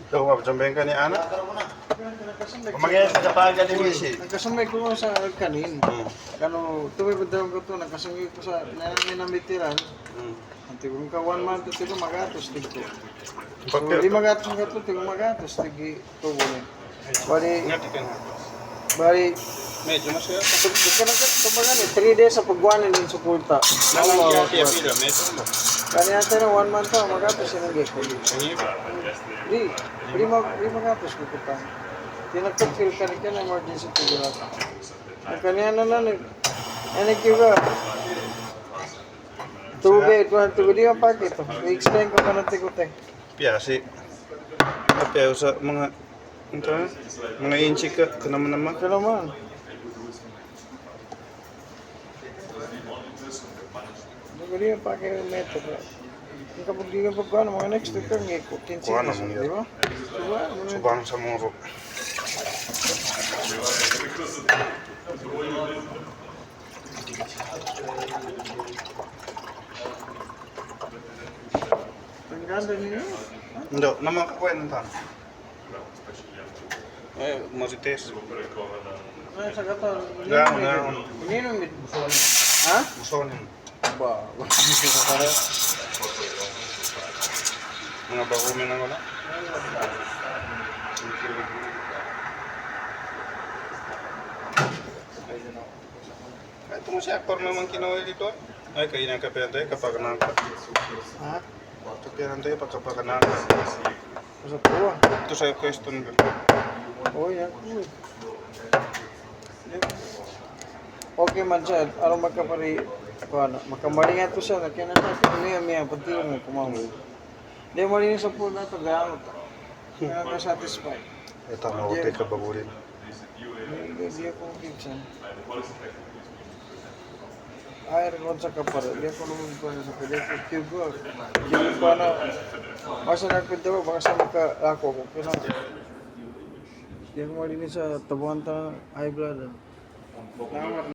Ikaw mapajambayan ka ni Ana? Kumagaya sa kapaga ni Missy. Nagkasumay ko sa kanin. Kano, tuwi ba daw ko to, nagkasumay ko sa nanamitiran. Anti kung ka 1 month, ito magatos, tigto. So, di magatos nga ito, tigto magatos, tigi ito ko rin. Bari, medyo na siya. tumagan eh, 3 days sa pagwanan din sa kulta. Kani ata na 1 month pa, magatos yun ang geko. Di magatos ko kita. Tinagpag-feel ka rin ka na emergency tugulat. Kanya na lang, ano kiba? Tugay, di ang pakit. I-explain ko ka ng tigutin. Piyasi. Apiyaw sa mga mga inchi ka. Ito naman. Ito naman. Di ang pakit ng meto. Kapag di ka pagkano, mga next week ka, ngayon, 15 Kuha na seconds. mong Di ba? Subang sa muro. Ang ganda niyo. Hindi, naman kakwentan. Ay, marites. Ay, sa gato. Gaon. Ininom ito. Ha? Musonin. Ba, Mga bagumin na wala. Ito mo si aktor naman kinuha dito. Ay, kayo ng kapihan tayo kapag nangka. ha? Kapihan tayo kapag nangka. Sa puwa. Ito sa'yo question. Oh, yan. Okay man siya. Ano magkapari, magkamaringan to siya. Kaya na miya, pati yung kumamay. Hindi mo rin sa puwa na ito, gano'n. Kaya ka satisfied. Ito, mawagay ka bagulin. Hindi ako kiksan. Ay, rekod sa kapara. Hindi ako naman pa sa pwede ko. Kigo. Hindi ko na. Masa nagpinta ko, baka sa ako. Hindi ako marinig sa tabuhan ta high blood.